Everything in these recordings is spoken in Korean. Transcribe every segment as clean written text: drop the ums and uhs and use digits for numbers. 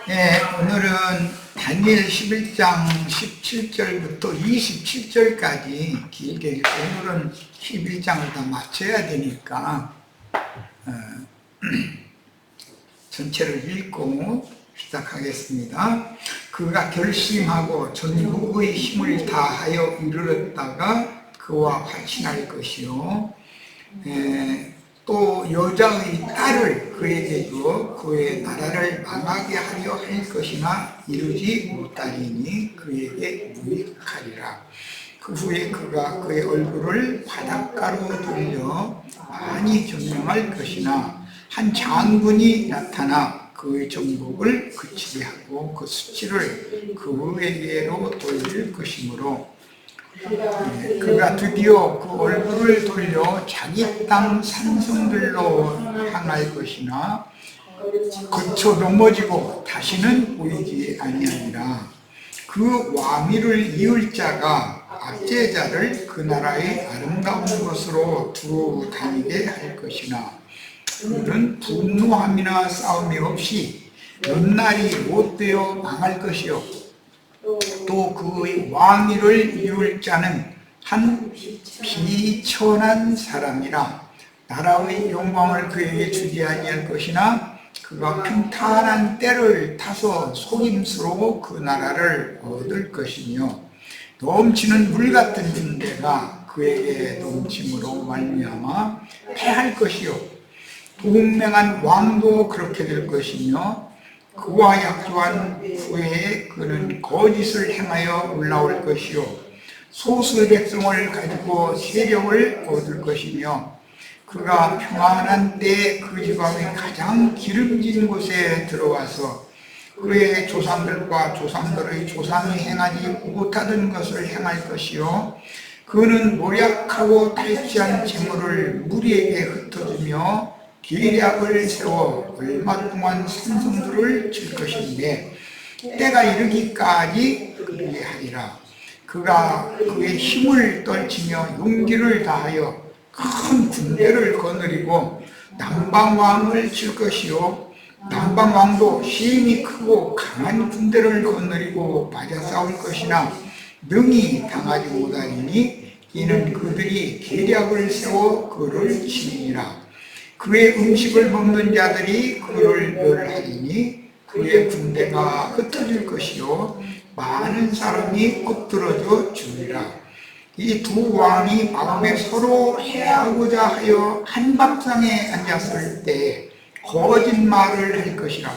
네, 오늘은 다니엘 11장 17절부터 27절까지 길게 읽고 오늘은 11장을 다 마쳐야 되니까 전체를 읽고 시작하겠습니다. 그가 결심하고 전국의 힘을 다하여 이르렀다가 그와 화친할 것이요 또 여자의 딸을 그에게 주어 그의 나라를 망하게 하려 할 것이나 이루지 못하리니 그에게 무익하리라. 그 후에 그가 그의 얼굴을 바닷가로 돌려 많이 점령할 것이나 한 장군이 나타나 그의 정복을 그치게 하고 그 수치를 그에게로 돌릴 것이므로 그가 드디어 그 얼굴을 돌려 자기 땅 산성들로 향할 것이나 거쳐 넘어지고 다시는 보이지 아니하리라. 그 왕위를 이을 자가 압제자를 그 나라의 아름다운 것으로 두루 다니게 할 것이나 그는 분노함이나 싸움이 없이 몇날이 못되어 망할 것이요 또 그의 왕위를 이룰 자는 한 비천한 사람이라. 나라의 영광을 그에게 주지 아니할 것이나 그가 평탄한 때를 타서 속임수로 그 나라를 얻을 것이며 넘치는 물 같은 군대가 그에게 넘침으로 말미암아 패할 것이요 동맹한 왕도 그렇게 될 것이며 그와 약조한 후에 그는 거짓을 행하여 올라올 것이요 소수의 백성을 가지고 세력을 얻을 것이며 그가 평안한 때에 그 지방의 가장 기름진 곳에 들어와서 그의 조상들과 조상들의 조상이 행하지 못하던 것을 행할 것이요 그는 노력하고 탈취한 재물을 무리에게 흩어주며 계략을 세워 얼마 동안 산성들을 칠 것인데 때가 이르기까지 그렇게 하리라. 그가 그의 힘을 떨치며 용기를 다하여 큰 군대를 거느리고 남방왕을 칠 것이요 남방왕도 힘이 크고 강한 군대를 거느리고 맞아 싸울 것이나 능히 당하지 못하리니 이는 그들이 계략을 세워 그를 치리라. 그의 음식을 먹는 자들이 그를 멸하리니 그의 군대가 흩어질 것이요 많은 사람이 엎드러져 주리라. 이 두 왕이 마음에 서로 해하고자 하여 한 밥상에 앉았을 때 거짓말을 할 것이라.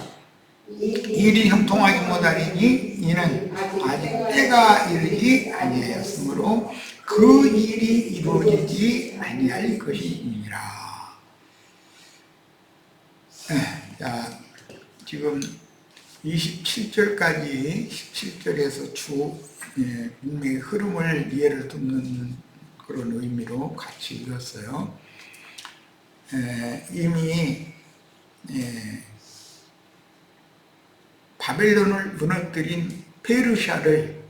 일이 형통하지 못하리니 이는 아직 때가 이르지 아니하였으므로 그 일이 이루어지지 아니할 것이니라. 자, 지금 27절까지 17절에서 주 문맥의 흐름을 이해를 돕는 그런 의미로 같이 읽었어요. 이미 바벨론을 무너뜨린 페르시아의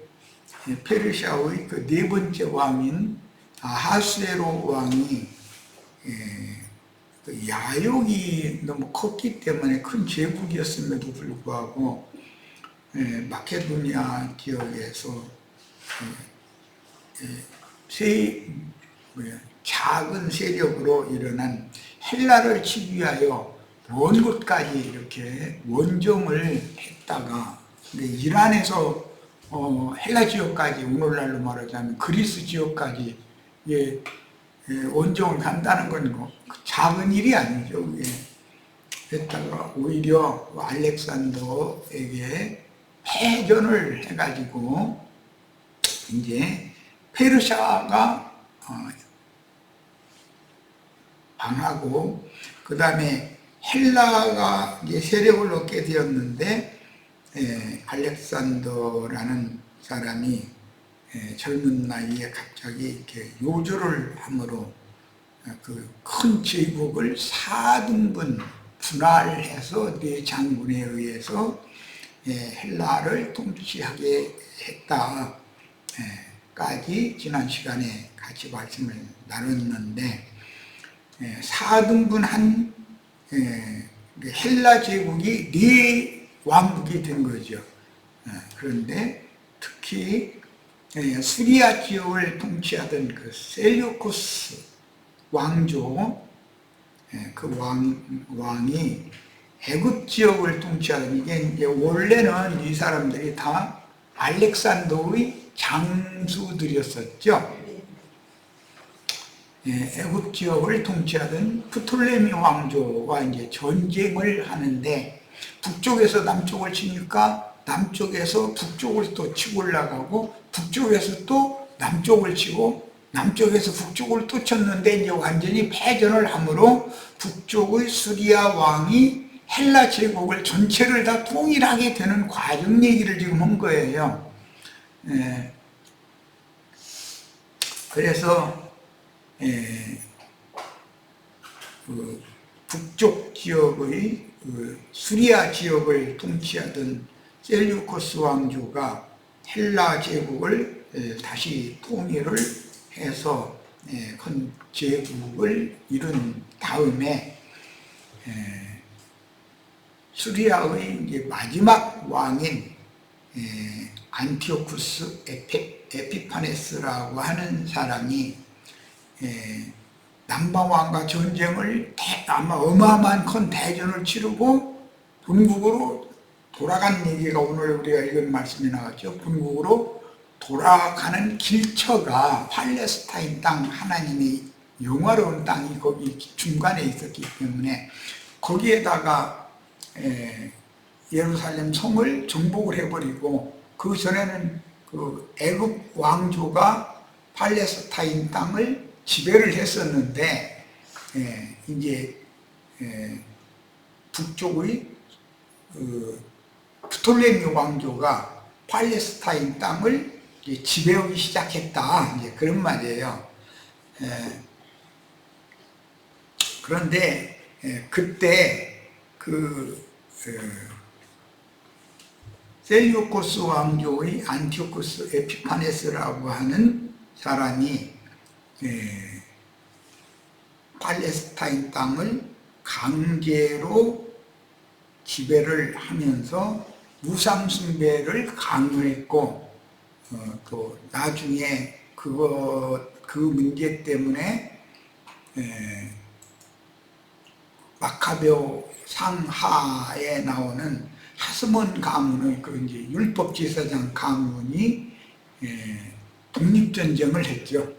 그 네 번째 왕인 아하수에로 왕이 야욕이 너무 컸기 때문에 큰 제국이었음에도 불구하고 마케도니아 지역에서 작은 세력으로 일어난 헬라를 치기 위하여 먼 곳까지 이렇게 원정을 했다가 이란에서 헬라 지역까지 오늘날로 말하자면 그리스 지역까지 원정을 간다는 건 작은 일이 아니죠. 그랬다가 오히려 알렉산더에게 패전을 해가지고 이제 페르시아가 망하고 그 다음에 헬라가 이제 세력을 얻게 되었는데 알렉산더라는 사람이 젊은 나이에 갑자기 이렇게 요절을 함으로 그 큰 제국을 4등분 분할해서 네 장군에 의해서 헬라를 통치하게 했다까지 지난 시간에 같이 말씀을 나눴는데 4등분한 헬라 제국이 네 왕국이 된 거죠. 그런데 특히 수리아 지역을 통치하던 그 셀류코스 왕조, 그 왕이 애굽 지역을 통치하던, 이게 이제 원래는 이 사람들이 다 알렉산더의 장수들이었었죠. 애굽 지역을 통치하던 프톨레미 왕조와 이제 전쟁을 하는데, 북쪽에서 남쪽을 치니까 남쪽에서 북쪽을 또 치고 올라가고, 북쪽에서 또 남쪽을 치고, 남쪽에서 북쪽을 또 쳤는데, 이제 완전히 패전을 함으로 북쪽의 수리아 왕이 헬라 제국을 전체를 다 통일하게 되는 과정 얘기를 지금 한 거예요. 그래서 그 북쪽 지역의 그 수리아 지역을 통치하던 셀류코스 왕조가 헬라 제국을 다시 통일을 해서 큰 제국을 이룬 다음에 수리아의 이제 마지막 왕인 안티오쿠스 에피파네스라고 하는 사람이 남방왕과 전쟁을 아마 어마어마한 큰 대전을 치르고 본국으로 돌아간 얘기가 오늘 우리가 읽은 말씀이 나왔죠. 본국으로 돌아가는 길처가 팔레스타인 땅, 하나님의 영화로운 땅이 거기 중간에 있었기 때문에 거기에다가 예루살렘 성을 정복을 해버리고, 그 전에는 그 애굽 왕조가 팔레스타인 땅을 지배를 했었는데, 이제 북쪽의 프톨레미 왕조가 팔레스타인 땅을 지배하기 시작했다, 이제 그런 말이에요. 그런데 그때 그 셀류코스 왕조의 안티오쿠스 에피파네스라고 하는 사람이 팔레스타인 땅을 강제로 지배를 하면서 우상 숭배를 강요했고, 또 나중에 그 문제 때문에 마카베오 상하에 나오는 하스몬 가문의 그 이제 율법제사장 가문이 독립전쟁을 했죠.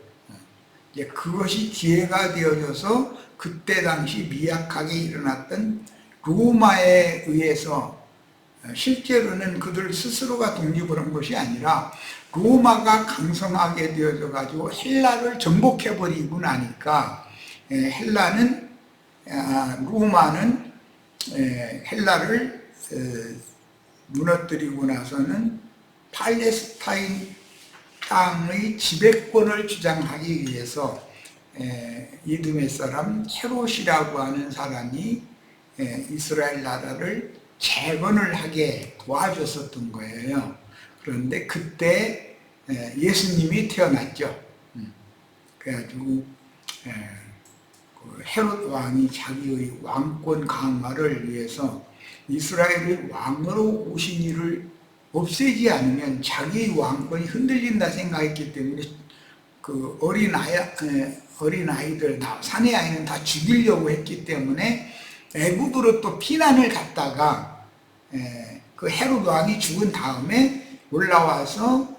이제 그것이 기회가 되어져서 그때 당시 미약하게 일어났던 로마에 의해서, 실제로는 그들 스스로가 독립을 한 것이 아니라 로마가 강성하게 되어져 가지고 헬라를 정복해버리고 나니까 로마는 헬라를 무너뜨리고 나서는 팔레스타인 땅의 지배권을 주장하기 위해서 이두메 사람 헤롯이라고 하는 사람이 이스라엘 나라를 재건을 하게 도와줬었던 거예요. 그런데 그때 예수님이 태어났죠. 그래가지고 헤롯 왕이 자기의 왕권 강화를 위해서 이스라엘의 왕으로 오신 이를 없애지 않으면 자기의 왕권이 흔들린다 생각했기 때문에 그 어린아이들, 사내 아이는 다 죽이려고 했기 때문에 애굽으로 또 피난을 갔다가 그 헤롯 왕이 죽은 다음에 올라와서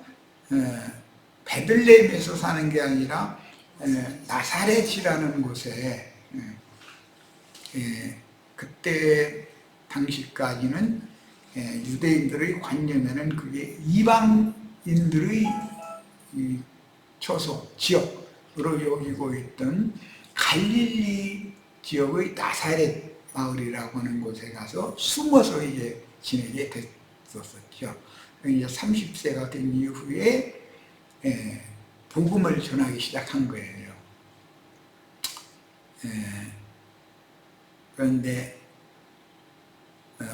베들레헴에서 사는 게 아니라 나사렛이라는 곳에, 그때 당시까지는 유대인들의 관념에는 그게 이방인들의 초속 지역으로 여기고 있던 갈릴리 지역의 나사렛 마을이라고 하는 곳에 가서 숨어서 이제 지내게 됐었죠. 이제 30세가 된 이후에 복음을 전하기 시작한 거예요. 그런데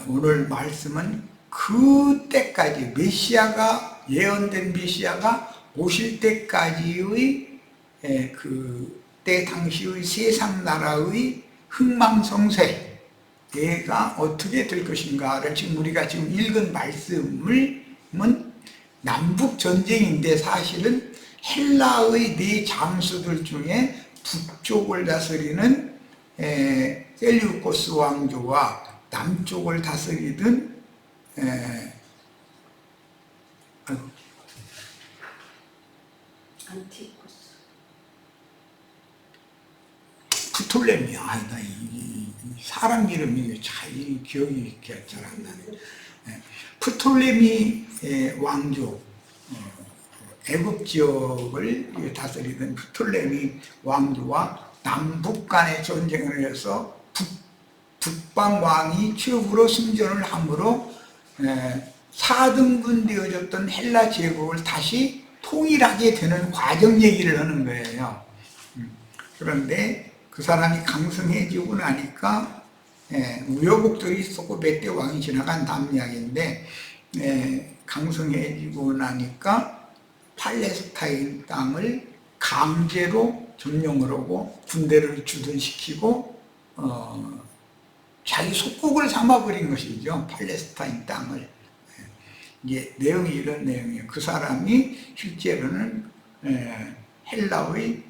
오늘 말씀은 그때까지 예언된 메시아가 오실 때까지의 그때 당시의 세상 나라의 흥망성쇠, 얘가 어떻게 될 것인가를 지금 우리가 지금 읽은 말씀은 남북 전쟁인데 사실은 헬라의 네 장수들 중에 북쪽을 다스리는 셀류코스 왕조와 남쪽을 다스리던 안티코스. 프톨레미. 나 사람 이름이 잘 기억이 잘 안 나네. 프톨레미 왕조, 애굽 지역을 다스리던 프톨레미 왕조와 남북 간의 전쟁을 해서 북방 왕이 최후로 승전을 함으로 4등분 되어졌던 헬라 제국을 다시 통일하게 되는 과정 얘기를 하는 거예요. 그런데 그 사람이 강성해지고 나니까 우여곡절이 있었고 몇 대 왕이 지나간 다음 이야기인데 강성해지고 나니까 팔레스타인 땅을 강제로 점령을 하고 군대를 주둔시키고 자기 속국을 삼아버린 것이죠. 팔레스타인 땅을. 이게 내용이 이런 내용이에요. 그 사람이 실제로는 헬라의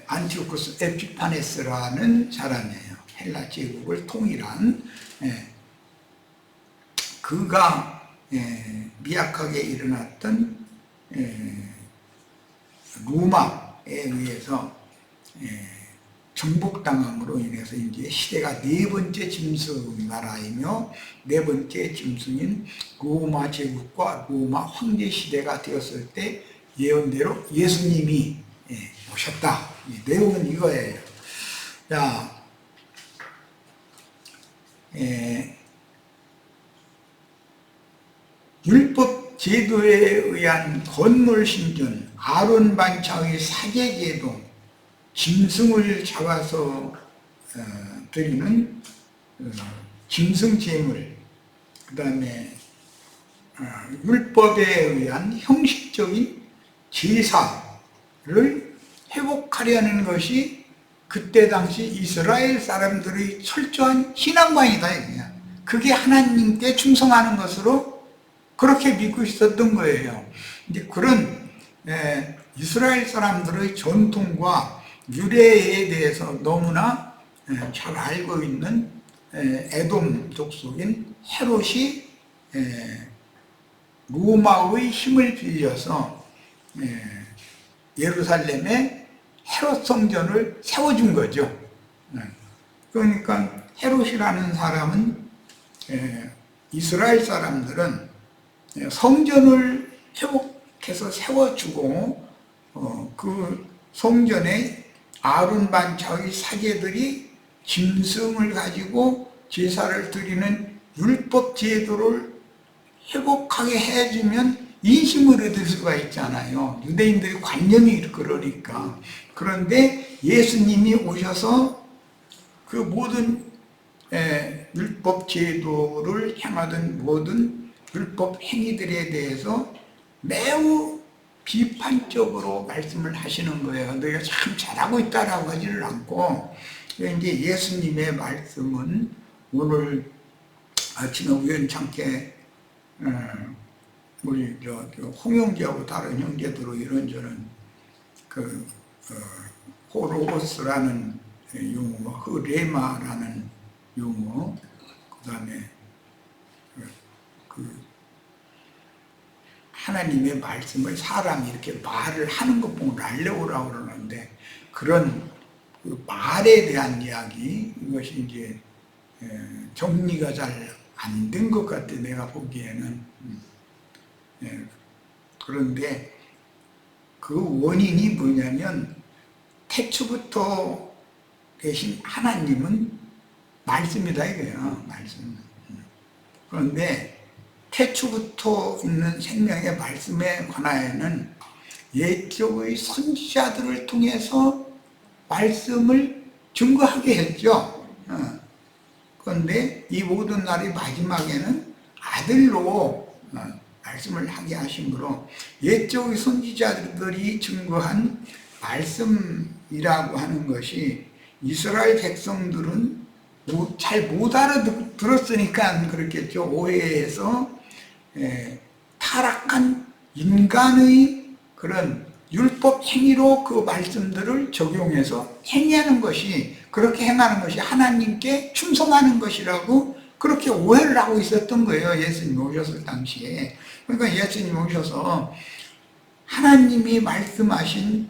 안티오코스 에피파네스라는 사람이에요. 헬라 제국을 통일한. 그가 미약하게 일어났던 로마에 의해서 정복당함으로 인해서 이제 시대가 네 번째 짐승 나라이며 네 번째 짐승인 로마 제국과 로마 황제 시대가 되었을 때 예언대로 예수님이 오셨다. 내용은 이거예요. 자, 율법 제도에 의한 건물 신전, 아론 반차의 사제 제도, 짐승을 잡아서 드리는 짐승 제물, 그 다음에 율법에 의한 형식적인 제사를 회복하려는 것이 그때 당시 이스라엘 사람들의 철저한 신앙관이다. 그게 하나님께 충성하는 것으로 그렇게 믿고 있었던 거예요. 이제 그런 이스라엘 사람들의 전통과 유래에 대해서 너무나 잘 알고 있는 에돔 족속인 헤롯이 로마의 힘을 빌려서 예루살렘에 헤롯 성전을 세워준 거죠. 그러니까 헤롯이라는 사람은 이스라엘 사람들은 성전을 회복해서 세워주고 그 성전에 아론 반차의 사제들이 짐승을 가지고 제사를 드리는 율법 제도를 회복하게 해주면 인심을 얻을 수가 있잖아요. 유대인들의 관념이 그러니까. 그런데 예수님이 오셔서 그 모든 율법 제도를 향하던 모든 율법 행위들에 대해서 매우 비판적으로 말씀을 하시는 거예요. 너희가 참 잘하고 있다라고 하지를 않고, 이제 예수님의 말씀은 오늘 아침에 우연찮게 우리 홍영재하고 다른 형제들로 이런저런 호로고스라는 용어, 흐레마라는 용어, 그 다음에 하나님의 말씀을 사람이 이렇게 말을 하는 것 보고 날려오라고 그러는데, 그런 그 말에 대한 이야기, 이것이 이제 정리가 잘 안 된 것 같아, 내가 보기에는. 그런데 그 원인이 뭐냐면, 태초부터 계신 하나님은 말씀이다 이거예요. 말씀. 그런데 태초부터 있는 생명의 말씀에 관하여는 옛적의 선지자들을 통해서 말씀을 증거하게 했죠. 그런데 이 모든 날의 마지막에는 아들로 말씀을 하게 하심으로 옛적의 선지자들이 증거한 말씀이라고 하는 것이 이스라엘 백성들은 잘 못 알아들었으니까 그렇겠죠. 오해해서 타락한 인간의 그런 율법 행위로 그 말씀들을 적용해서 행하는 것이, 그렇게 행하는 것이 하나님께 충성하는 것이라고 그렇게 오해를 하고 있었던 거예요. 예수님이 오셨을 당시에. 그러니까 예수님이 오셔서 하나님이 말씀이신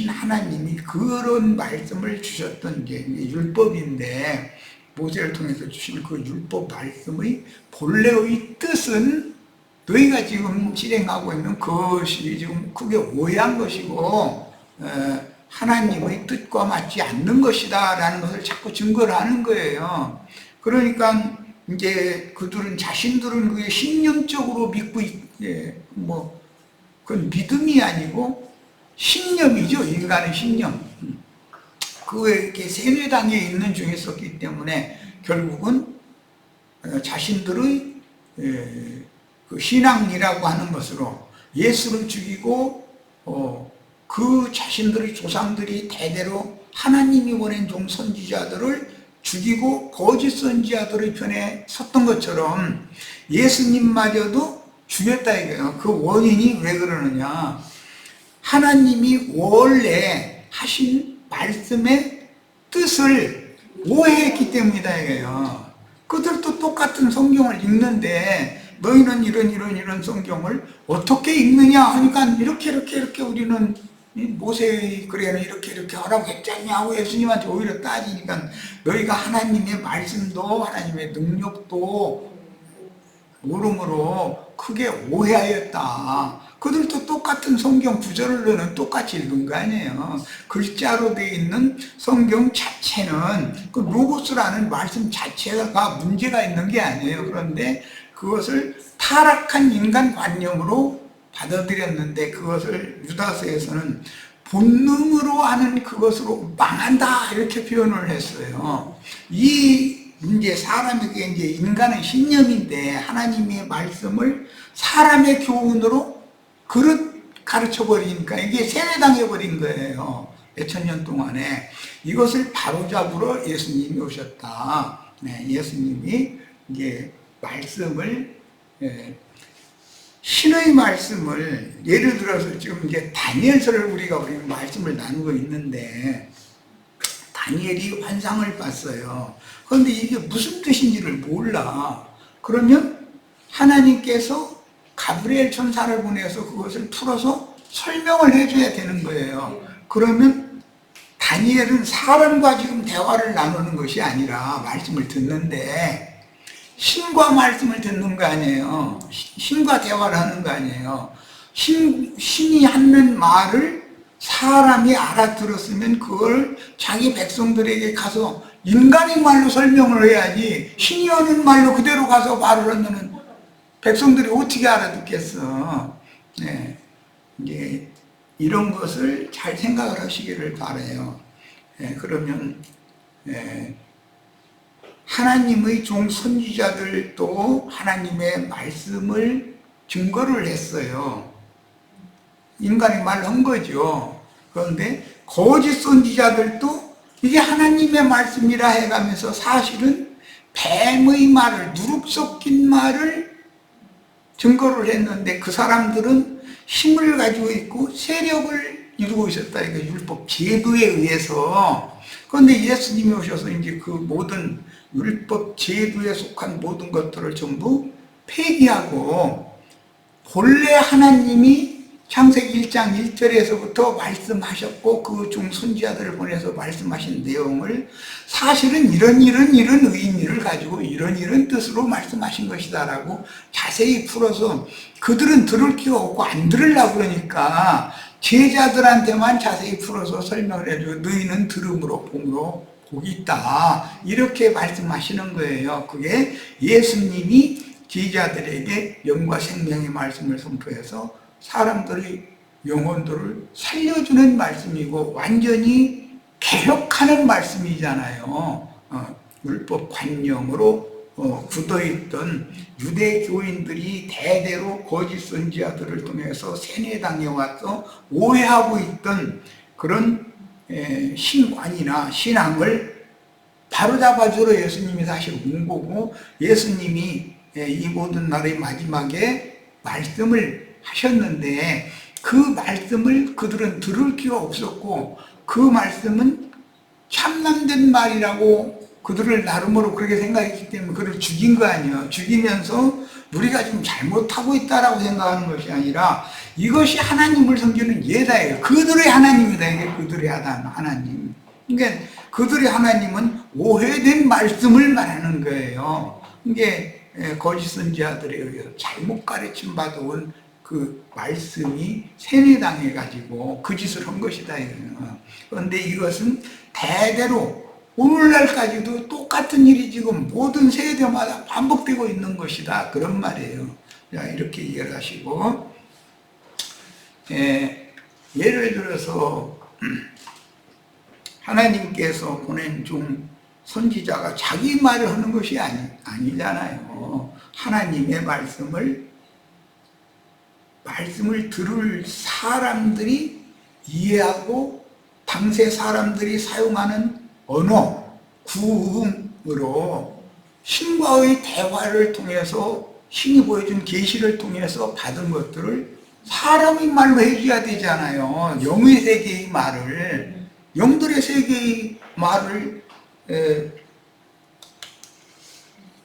하나님이 그런 말씀을 주셨던 게 율법인데, 모세를 통해서 주신 그 율법 말씀의 본래의 뜻은 너희가 지금 실행하고 있는 그것이 지금 크게 오해한 것이고 하나님의 뜻과 맞지 않는 것이다 라는 것을 자꾸 증거를 하는 거예요. 그러니까 이제 자신들은 그게 신념적으로 믿고 그건 믿음이 아니고 신념이죠. 인간의 신념. 그게 세뇌당에 있는 중에 있었기 때문에 결국은 자신들의 그 신앙이라고 하는 것으로 예수를 죽이고 그 자신들의 조상들이 대대로 하나님이 보낸 종 선지자들을 죽이고 거짓 선지자들의 편에 섰던 것처럼 예수님마저도 죽였다 이거예요. 그 원인이 왜 그러느냐, 하나님이 원래 하신 말씀의 뜻을 오해했기 때문이다 이거예요. 그들도 똑같은 성경을 읽는데 너희는 이런 성경을 어떻게 읽느냐 하니까 이렇게 우리는 모세의 글에는 이렇게 하라고 했잖냐 하고 예수님한테 오히려 따지니까 너희가 하나님의 말씀도 하나님의 능력도 모름으로 크게 오해하였다. 그들도 똑같은 성경 구절로는 똑같이 읽은 거 아니에요. 글자로 되어 있는 성경 자체는 그 로고스라는 말씀 자체가 문제가 있는 게 아니에요. 그런데 그것을 타락한 인간관념으로 받아들였는데 그것을 유다서에서는 본능으로 하는 그것으로 망한다 이렇게 표현을 했어요. 이 이제 사람에게 이제 인간의 신념인데 하나님의 말씀을 사람의 교훈으로 가르쳐 버리니까 이게 세뇌당해 버린 거예요. 몇천 년 동안에. 이것을 바로잡으러 예수님이 오셨다. 예수님이 이제 말씀을, 신의 말씀을, 예를 들어서 지금 이제 다니엘서를 우리가 말씀을 나누고 있는데 다니엘이 환상을 봤어요. 그런데 이게 무슨 뜻인지를 몰라. 그러면 하나님께서 가브리엘 천사를 보내서 그것을 풀어서 설명을 해줘야 되는 거예요. 그러면 다니엘은 사람과 지금 대화를 나누는 것이 아니라 말씀을 듣는데 신과 말씀을 듣는 거 아니에요. 신과 대화를 하는 거 아니에요. 신이 하는 말을 사람이 알아들었으면 그걸 자기 백성들에게 가서 인간의 말로 설명을 해야지, 신이 하는 말로 그대로 가서 말을 하면은 백성들이 어떻게 알아듣겠어. 이제 이런 것을 잘 생각을 하시기를 바라요. 그러면 하나님의 종 선지자들도 하나님의 말씀을 증거를 했어요. 인간의 말을 한 거죠. 그런데 거짓 선지자들도 이게 하나님의 말씀이라 해가면서 사실은 뱀의 말을, 누룩 섞인 말을 증거를 했는데 그 사람들은 힘을 가지고 있고 세력을 이루고 있었다. 이거 율법 제도에 의해서. 그런데 예수님이 오셔서 이제 그 모든 율법 제도에 속한 모든 것들을 전부 폐기하고 본래 하나님이 창세기 1장 1절에서부터 말씀하셨고 그 종 선지자들을 보내서 말씀하신 내용을 사실은 이런 의미를 가지고 이런 뜻으로 말씀하신 것이다 라고 자세히 풀어서, 그들은 들을 기가 없고 안 들으려고 그러니까 제자들한테만 자세히 풀어서 설명을 해주고 너희는 들음으로 봄으로 복이 있다 이렇게 말씀하시는 거예요. 그게 예수님이 제자들에게 영과 생명의 말씀을 선포해서 사람들의 영혼들을 살려주는 말씀이고 완전히 개혁하는 말씀이잖아요. 율법 관념으로 굳어있던 유대교인들이 대대로 거짓 선지자들을 통해서 세뇌당해 와서 오해하고 있던 그런 신관이나 신앙을 바로잡아주러 예수님이 사실 온 거고, 예수님이 이 모든 날의 마지막에 말씀을 하셨는데 그 말씀을 그들은 들을 기가 없었고, 그 말씀은 참남된 말이라고 그들을 나름으로 그렇게 생각했기 때문에 그를 죽인 거 아니에요. 죽이면서 우리가 지금 잘못하고 있다라고 생각하는 것이 아니라 이것이 하나님을 섬기는 예다예요. 그들의 하나님이다. 이게 그들의 하나님. 그러니까 그들의 하나님은 오해된 말씀을 말하는 거예요. 이게 거짓 선지자들에 의해서 잘못 가르침 받아온 그 말씀이 세뇌당해 가지고 그 짓을 한 것이다. 그런데 이것은 대대로 오늘날까지도 똑같은 일이 지금 모든 세대마다 반복되고 있는 것이다. 그런 말이에요. 자, 이렇게 이해를 하시고, 예를 들어서 하나님께서 보낸 종 선지자가 자기 말을 하는 것이 아니잖아요. 하나님의 말씀을 들을 사람들이 이해하고 당세 사람들이 사용하는 언어, 구음으로 신과의 대화를 통해서 신이 보여준 계시를 통해서 받은 것들을 사람의 말로 해줘야 되잖아요. 영의 세계의 말을, 영들의 세계의 말을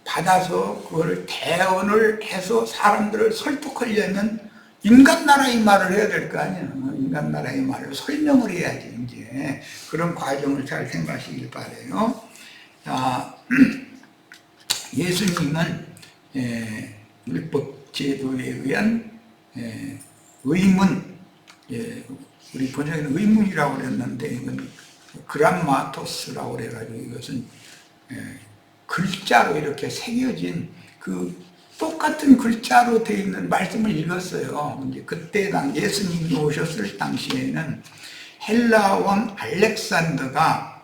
받아서 그걸 대언을 해서 사람들을 설득하려면 인간 나라의 말을 해야 될 거 아니에요. 인간 나라의 말을 설명을 해야지. 이제 그런 과정을 잘 생각하시길 바라요. 자, 예수님은 율법 제도에 의한 의문, 우리 번역에는 의문이라고 그랬는데 이건 그람마토스라고 그래가지고 이것은 글자로 이렇게 새겨진 그 똑같은 글자로 되어 있는 말씀을 읽었어요. 이제 그때 예수님이 오셨을 당시에는 헬라 왕 알렉산더가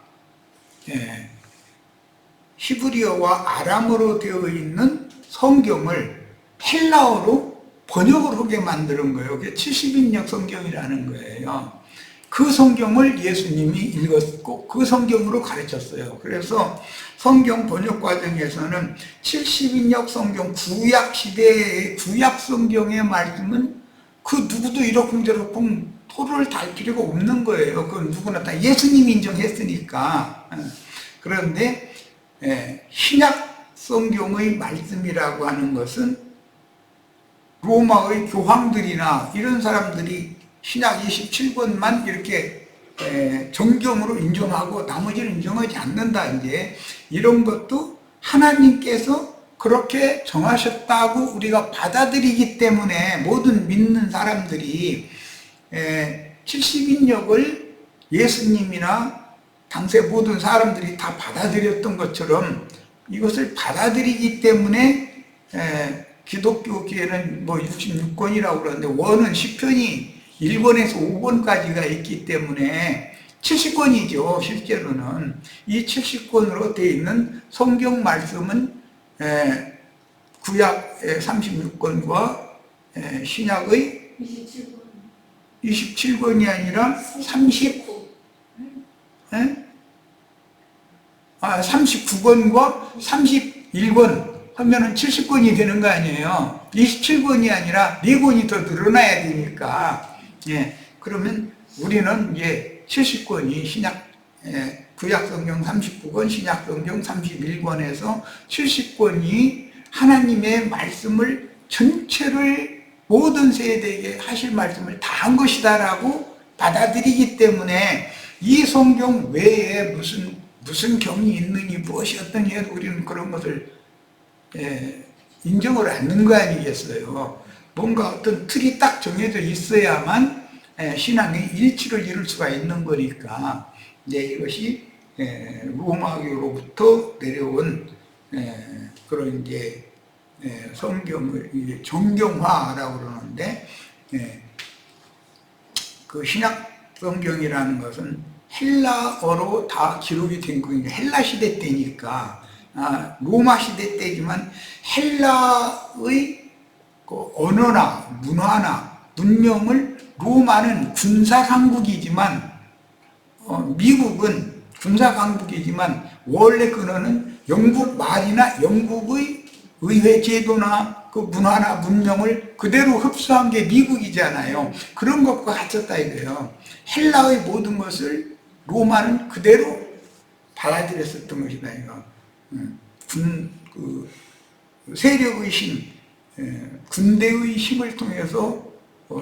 히브리어와 아람어로 되어 있는 성경을 헬라어로 번역을 하게 만드는 거예요. 그게 70인역 성경이라는 거예요. 그 성경을 예수님이 읽었고 그 성경으로 가르쳤어요. 그래서 성경 번역 과정에서는 70인역 성경 구약 시대의 구약 성경의 말씀은 그 누구도 이러쿵저러쿵 토를 달 필요가 없는 거예요. 그건 누구나 다 예수님이 인정했으니까. 그런데 신약 성경의 말씀이라고 하는 것은 로마의 교황들이나 이런 사람들이 신약 27권만 이렇게 정경으로 인정하고 나머지는 인정하지 않는다. 이제 이런 것도 하나님께서 그렇게 정하셨다고 우리가 받아들이기 때문에 모든 믿는 사람들이 70인역을 예수님이나 당시 모든 사람들이 다 받아들였던 것처럼 이것을 받아들이기 때문에 기독교계에는 뭐 66권이라고 그러는데 원은 시편이 1권에서 5권까지가 있기 때문에 70권이죠. 실제로는 이 70권으로 되어 있는 성경 말씀은 구약 36권과 신약의 27권이 아니라 39권과 31권 하면은 70권이 되는 거 아니에요. 27권이 아니라 4권이 더 늘어나야 되니까. 그러면 우리는 이제 70권이 구약 성경 39권, 신약 성경 31권에서 70권이 하나님의 말씀을 전체를 모든 세대에게 하실 말씀을 다 한 것이다라고 받아들이기 때문에 이 성경 외에 무슨 경이 있느니 무엇이 어떠니 해도 우리는 그런 것을 인정을 않는 거 아니겠어요. 뭔가 어떤 틀이 딱 정해져 있어야만 신앙의 일치를 이룰 수가 있는 거니까 이제 이것이 로마교로부터 내려온 그런 이제 성경을 이제 정경화라고 그러는데 그 신약 성경이라는 것은 헬라어로 다 기록이 된 거니까 헬라 시대 때니까 로마 시대 때지만 헬라의 그 언어나 문화나 문명을 로마는 군사 강국이지만 미국은 군사 강국이지만 원래 근원은 영국 말이나 영국의 의회 제도나 그 문화나 문명을 그대로 흡수한 게 미국이잖아요. 그런 것과 같았다 이거예요. 헬라의 모든 것을 로마는 그대로 받아들였었던 것이다 이거. 세력의 힘, 군대의 힘을 통해서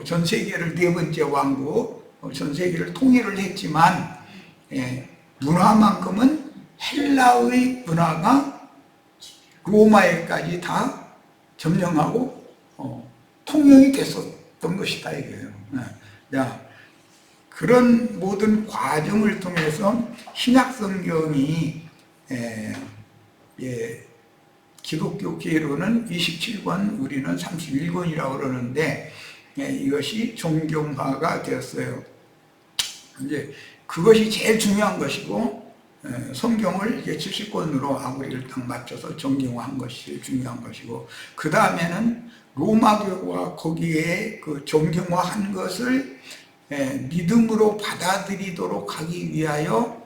전 세계를 네 번째 왕국, 전 세계를 통일을 했지만 문화만큼은 헬라의 문화가 로마에까지 다 점령하고 통용이 됐었던 것이다 이거예요. 그런 모든 과정을 통해서 신약 성경이 기독교계로는 27권, 우리는 31권이라고 그러는데 이것이 종교화가 되었어요. 이제 그것이 제일 중요한 것이고 성경을 70권으로 아구리를 딱 맞춰서 정경화한 것이 중요한 것이고 그 다음에는 로마교가 거기에 그 정경화한 것을 믿음으로 받아들이도록 하기 위하여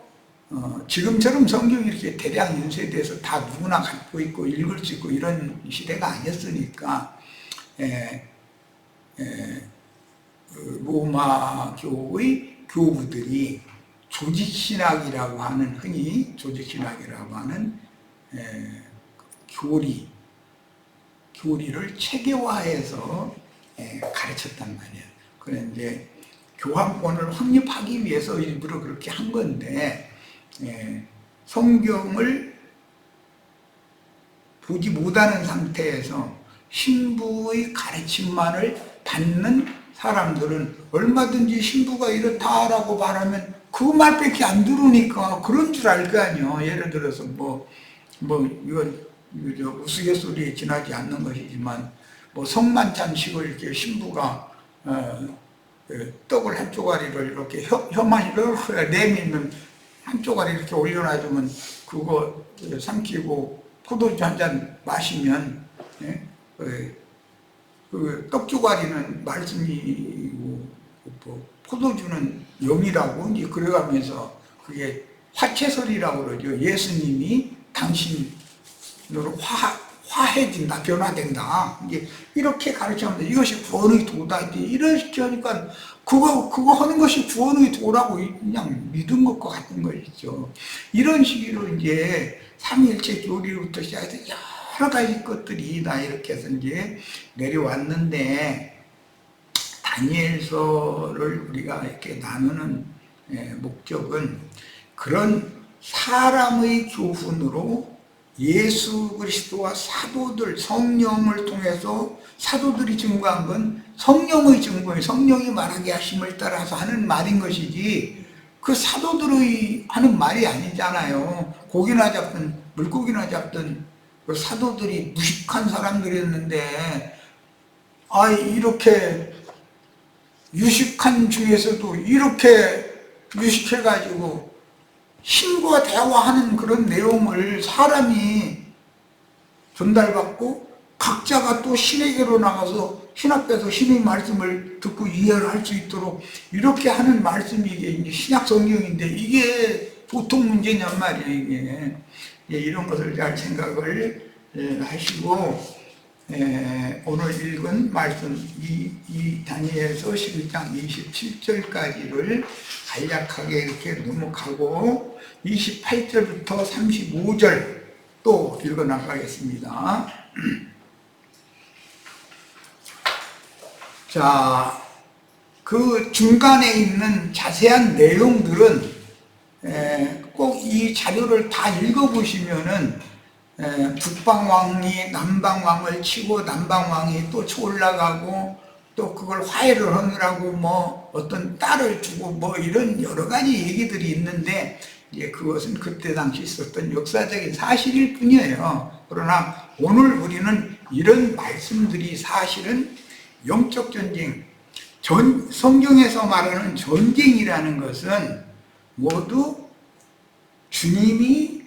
지금처럼 성경이 이렇게 대량 인쇄돼서 다 누구나 갖고 있고 읽을 수 있고 이런 시대가 아니었으니까 로마 교의 교부들이 조직신학이라고 하는, 흔히 조직신학이라고 하는 교리를 체계화해서 가르쳤단 말이에요. 그런데 교황권을 확립하기 위해서 일부러 그렇게 한 건데 성경을 보지 못하는 상태에서 신부의 가르침만을 받는 사람들은 얼마든지 신부가 이렇다라고 말하면 그 말밖에 안 들으니까 그런 줄 알 거 아니에요. 예를 들어서 이건 우스갯소리에 지나지 않는 것이지만 성만찬식을 이렇게 신부가 떡을 한 쪼가리를 이렇게 혀만 이렇게 내밀면 한 쪼가리 이렇게 올려놔주면 그거 삼키고 포도주 한 잔 마시면 그 떡조가리는 말씀이고 포도주는 영이라고 이제 그래가면서 그게 화채설이라고 그러죠. 예수님이 당신으로 화해진다, 변화된다. 이제 이렇게 가르쳤는데 이것이 구원의 도다. 이렇게 하니까 그거 하는 것이 구원의 도라고 그냥 믿은 것과 같은 것이죠. 이런 식으로 이제 삼위일체 교리부터 시작해서 여러 가지 것들이 다 이렇게 해서 이제 내려왔는데 다니엘서를 우리가 이렇게 나누는 목적은 그런 사람의 교훈으로 예수 그리스도와 사도들, 성령을 통해서 사도들이 증거한 건 성령의 증거예요. 성령이 말하게 하심을 따라서 하는 말인 것이지 그 사도들의 하는 말이 아니잖아요. 고기나 잡든 물고기나 잡든 그 사도들이 무식한 사람들이었는데 이렇게 유식한 중에서도 이렇게 유식해가지고 신과 대화하는 그런 내용을 사람이 전달받고 각자가 또 신에게로 나가서 신 앞에서 신의 말씀을 듣고 이해를 할 수 있도록 이렇게 하는 말씀이 이게 신약 성경인데 이게 보통 문제냔 말이에요. 이게 이런 것을 잘 생각을 하시고 오늘 읽은 말씀 이 다니엘서 11장 27절까지를 간략하게 이렇게 넘어가고 28절부터 35절 또 읽어 나가겠습니다. 자, 그 중간에 있는 자세한 내용들은 꼭 이 자료를 다 읽어보시면은 북방왕이 남방왕을 치고 남방왕이 또 올라가고 또 그걸 화해를 하느라고 어떤 딸을 주고 이런 여러 가지 얘기들이 있는데 이제 그것은 그때 당시 있었던 역사적인 사실일 뿐이에요. 그러나 오늘 우리는 이런 말씀들이 사실은 영적 전쟁, 성경에서 말하는 전쟁이라는 것은 모두 주님이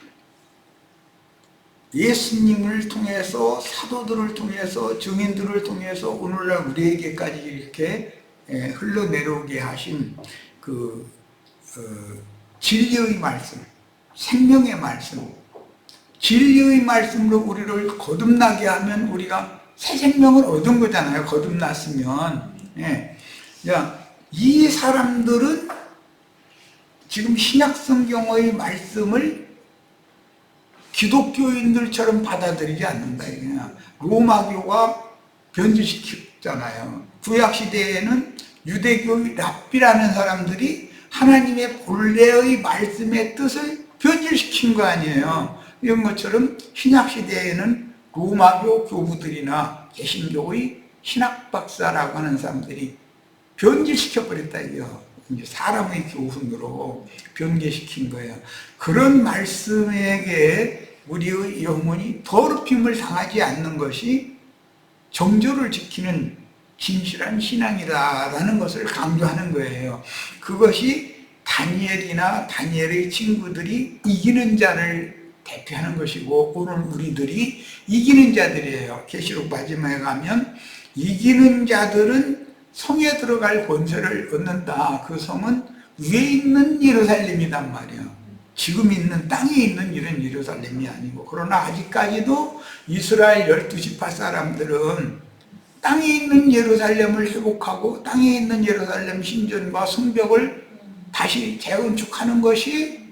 예수님을 통해서 사도들을 통해서 증인들을 통해서 오늘날 우리에게까지 이렇게 흘러내려오게 하신 그 진리의 말씀, 생명의 말씀, 진리의 말씀으로 우리를 거듭나게 하면 우리가 새 생명을 얻은 거잖아요. 거듭났으면. 예. 이 사람들은 지금 신약성경의 말씀을 기독교인들처럼 받아들이지 않는다. 로마교가 변질시켰잖아요. 구약시대에는 유대교의 랍비라는 사람들이 하나님의 본래의 말씀의 뜻을 변질시킨 거 아니에요. 이런 것처럼 신약시대에는 로마교 교부들이나 개신교의 신학박사라고 하는 사람들이 변질시켜버렸다 이거요. 이제 사람의 교훈으로 변개시킨 거예요. 그런 말씀에게 우리의 영혼이 더럽힘을 당하지 않는 것이 정조를 지키는 진실한 신앙이다라는 것을 강조하는 거예요. 그것이 다니엘이나 다니엘의 친구들이 이기는 자를 대표하는 것이고 오늘 우리들이 이기는 자들이에요. 계시록 마지막에 가면 이기는 자들은 성에 들어갈 권세를 얻는다. 그 성은 위에 있는 예루살렘이란 말이에요. 지금 있는 땅에 있는 이런 예루살렘이 아니고 그러나 아직까지도 이스라엘 12지파 사람들은 땅에 있는 예루살렘을 회복하고 땅에 있는 예루살렘 신전과 성벽을 다시 재건축하는 것이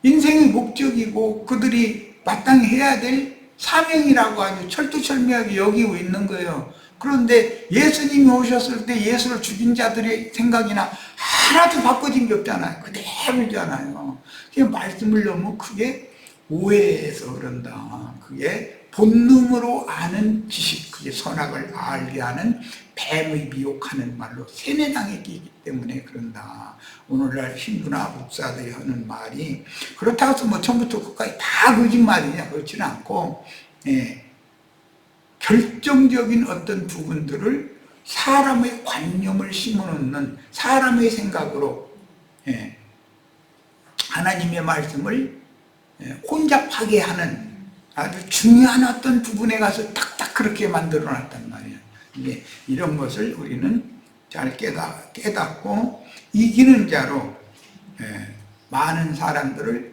인생의 목적이고 그들이 마땅히 해야 될 사명이라고 아주 철두철미하게 여기고 있는 거예요. 그런데 예수님이 오셨을 때 예수를 죽인 자들의 생각이나 하나도 바꿔진 게 없잖아요. 그대로잖아요. 그 말씀을 너무 크게 오해해서 그런다. 그게 본능으로 아는 지식, 그게 선악을 알게 하는 뱀의 미혹하는 말로 세뇌당했기 때문에 그런다. 오늘날 신부나 목사들이 하는 말이 그렇다고 해서 뭐 처음부터 끝까지 다 거짓말이냐 그렇지는 않고 결정적인 어떤 부분들을 사람의 관념을 심어놓는 사람의 생각으로 하나님의 말씀을 혼잡하게 하는 아주 중요한 어떤 부분에 가서 딱딱 그렇게 만들어 놨단 말이에요. 이제 이런 것을 우리는 잘 깨닫고 이기는 자로 많은 사람들을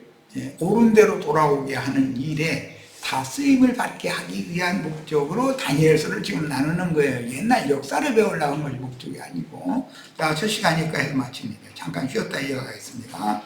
옳은 대로 돌아오게 하는 일에 다 쓰임을 받게 하기 위한 목적으로 다니엘서를 지금 나누는 거예요. 옛날 역사를 배우려고 한 것이 목적이 아니고. 자, 첫 시간이니까 해서 마칩니다. 잠깐 쉬었다 이어가겠습니다.